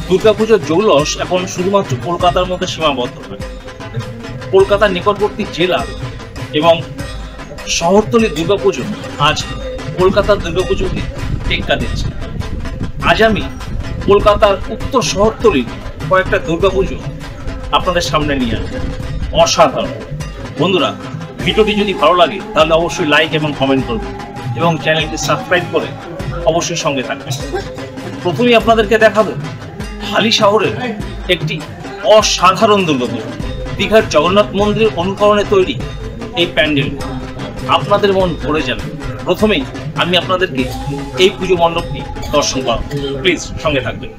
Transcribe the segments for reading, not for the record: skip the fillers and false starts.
দুর্গাপুজোর জৌলস এখন শুধুমাত্র কলকাতার মধ্যে সীমাবদ্ধ নয়। কলকাতার নিকটবর্তী জেলা এবং শহরতলির দুর্গাপুজো আজ কলকাতার দুর্গাপুজোকে টেক্কা দিচ্ছে। আজ আমি কলকাতার উত্তর শহরতলির কয়েকটা দুর্গাপুজো আপনাদের সামনে নিয়ে আসবো। অসাধারণ। বন্ধুরা, ভিডিওটি যদি ভালো লাগে তাহলে অবশ্যই লাইক এবং কমেন্ট করবেন এবং চ্যানেলটি সাবস্ক্রাইব করে অবশ্যই সঙ্গে থাকবেন। প্রথমেই আপনাদেরকে দেখাবো হালি শহরের একটি অসাধারণ দুর্গাপুজো। দীঘার জগন্নাথ মন্দিরের অনুকরণে তৈরি এই প্যান্ডেল আপনাদের মন ভরে যাবে। প্রথমেই আমি আপনাদেরকে এই পুজো মণ্ডপটি দর্শন করাবো। প্লিজ সঙ্গে থাকবেন।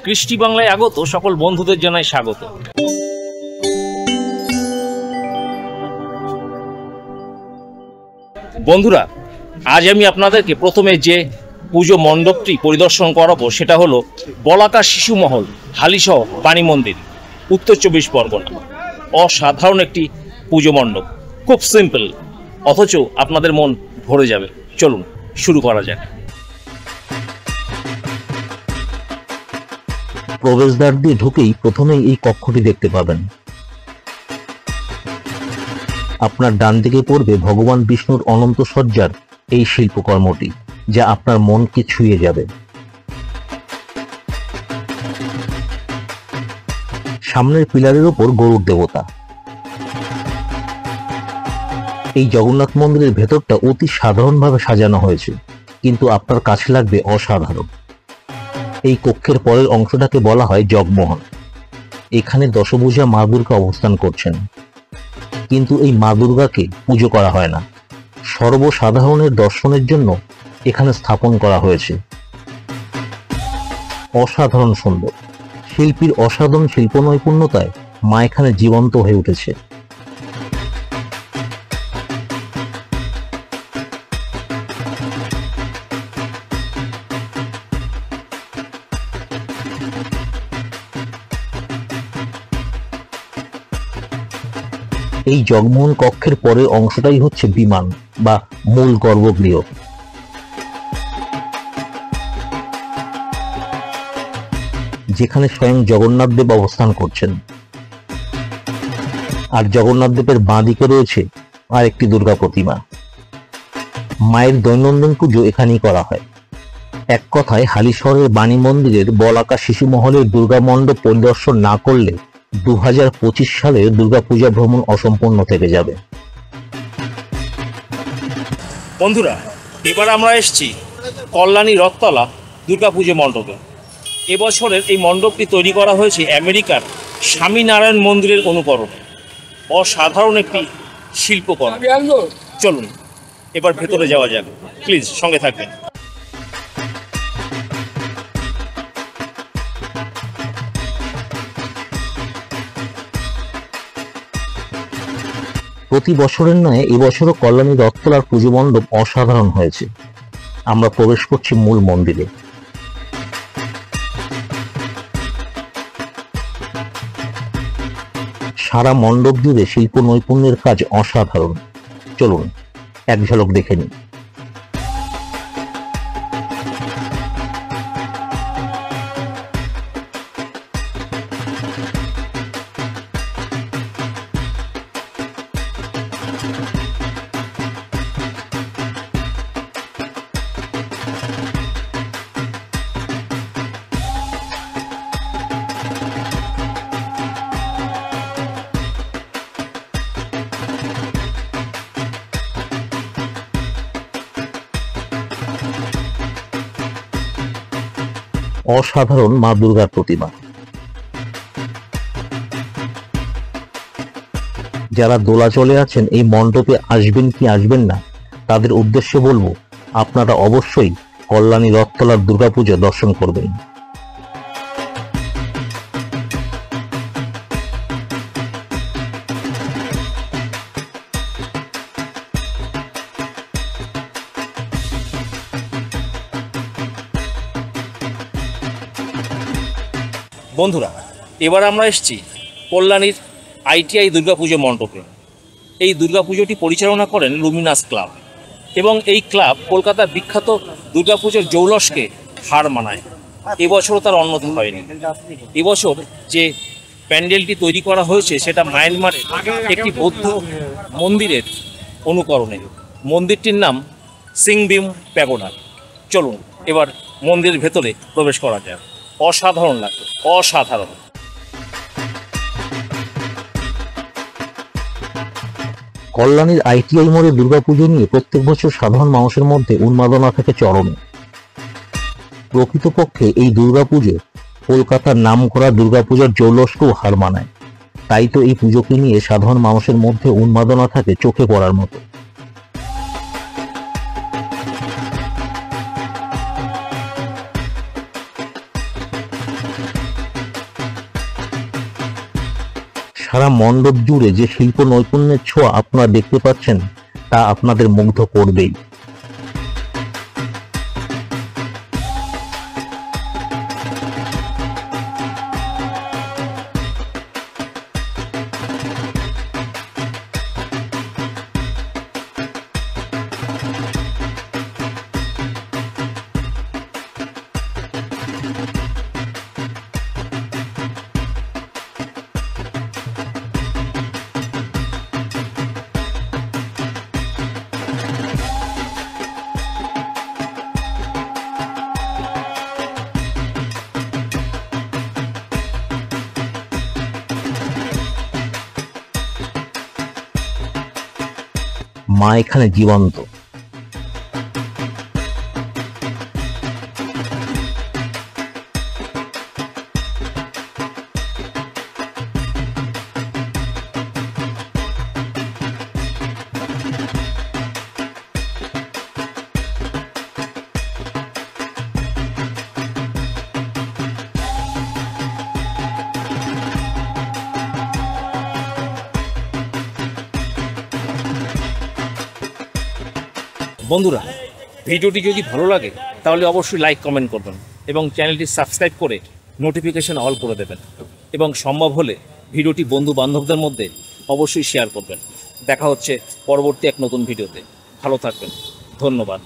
কৃষ্টি বাংলায় আগত সকল বন্ধুদের জানাই স্বাগত। বন্ধুরা, আজ আমি আপনাদেরকে প্রথমে যে পুজো মণ্ডপটি পরিদর্শন করাবো সেটা হলো বলাকা শিশু মহল, হালিশহর বাণী মন্দির, উত্তর 24 পরগনা। অসাধারণ একটি পুজো মণ্ডপ, খুব সিম্পল, অথচ আপনাদের মন ভরে যাবে। চলুন শুরু করা যাক। প্রবেশদ্বার দিয়ে ঢুকেই প্রথমেই এই কক্ষটি দেখতে পাবেন। আপনার ডান দিকে পড়বে ভগবান বিষ্ণুর অনন্ত সজ্জার এই শিল্পকর্মটি, যা আপনার মনকে ছুঁয়ে যাবে। সামনের পিলারের ওপর গরুর দেবতা। এই জগন্নাথ মন্দিরের ভেতরটা অতি সাধারণভাবে সাজানো হয়েছে, কিন্তু আপনার কাছে লাগবে অসাধারণ। এই কক্ষের পরের অংশটাকে বলা হয় জগমোহন। এখানে দশভুজা মা দুর্গা অবস্থান করছেন, কিন্তু এই মা দুর্গাকে পুজো করা হয় না। সর্বসাধারণের দর্শনের জন্য এখানে স্থাপন করা হয়েছে। অসাধারণ সুন্দর। শিল্পীর অসাধারণ শিল্প নৈপুণ্যতায় মা এখানে জীবন্ত হয়ে উঠেছে। এই জগমোহন কক্ষের পরের অংশটাই হচ্ছে বিমান বা মূল গর্ভগৃহ। যেখানে স্বয়ং জগন্নাথ দেব অবস্থান করছেন। আর জগন্নাথ দেবের বাঁ দিকে রয়েছে আর একটি দুর্গা প্রতিমা। মায়ের দৈনন্দিন পুজো এখানেই করা হয়। এক কথায় হালিশহরের বাণী মন্দিরের বলাকা শিশু মহলের দুর্গা মণ্ডপ পরিদর্শন না করলে 2025 সালের দুর্গাপূজা ভ্রমণ অসম্পূর্ণ থেকে যাবে। বন্ধুরা, এবার আমরা এসেছি কল্যাণী রথতলা দুর্গাপুজো মণ্ডপে। এবছরের এই মণ্ডপটি তৈরি করা হয়েছে আমেরিকার স্বামীনারায়ণ মন্দিরের অনুকরণে। অসাধারণ একটি শিল্পকর্ম। চলুন এবার ভেতরে যাওয়া যাক। প্লিজ সঙ্গে থাকবেন। প্রতি বছরের নয় এবছরও কল্যাণী রথতলার পুজো মণ্ডপ অসাধারণ হয়েছে। আমরা প্রবেশ করছি মূল মন্দিরে। সারা মণ্ডপ জুড়ে শিল্প নৈপুণ্যের কাজ অসাধারণ। চলুন এক ঝলক দেখে নিই। অসাধারণ মা দুর্গার প্রতিমা। যারা দোলাচলে আছেন এই মণ্ডপে আসবেন কি আসবেন না, তাদের উদ্দেশ্যে বলবো আপনারা অবশ্যই কল্যাণী রথতলার দুর্গাপূজা দর্শন করবেন। বন্ধুরা, এবার আমরা এসেছি কল্যাণীর ITI দুর্গাপুজো মণ্ডপে। এই দুর্গাপুজোটি পরিচালনা করেন লুমিনাস ক্লাব, এবং এই ক্লাব কলকাতার বিখ্যাত দুর্গাপুজোর জৌলসকে হার মানায়। এবছরও তার অন্যথা হয়নি। এবছর যে প্যান্ডেলটি তৈরি করা হয়েছে সেটা মায়ানমারের একটি বৌদ্ধ মন্দিরের অনুকরণে। মন্দিরটির নাম সিংবিম প্যাগোডা। চলুন এবার মন্দিরের ভেতরে প্রবেশ করা যায়। অসাধারণ লাগবে, অসাধারণ। কল্যাণীর ITI মোড়ে দুর্গাপুজো নিয়ে প্রত্যেক বছর সাধারণ মানুষের মধ্যে উন্মাদনা থাকে চরমে। প্রকৃতপক্ষে এই দুর্গাপুজো কলকাতার নামকরা দুর্গাপূজার জৌলসকেও হার মানায়। তাই তো এই পুজোকে নিয়ে সাধারণ মানুষের মধ্যে উন্মাদনা থাকে চোখে পড়ার মতো। সারা মণ্ডপ জুড়ে যে শিল্প নৈপুণ্যের ছোঁয়া আপনারা দেখতে পাচ্ছেন তা আপনাদের মুগ্ধ করবেই। মা এখানে জীবন্ত। বন্ধুরা, ভিডিওটি যদি ভালো লাগে তাহলে অবশ্যই লাইক কমেন্ট করবেন এবং চ্যানেলটি সাবস্ক্রাইব করে নোটিফিকেশন অল করে দেবেন, এবং সম্ভব হলে ভিডিওটি বন্ধু বান্ধবদের মধ্যে অবশ্যই শেয়ার করবেন। দেখা হচ্ছে পরবর্তী এক নতুন ভিডিওতে। ভালো থাকবেন, ধন্যবাদ।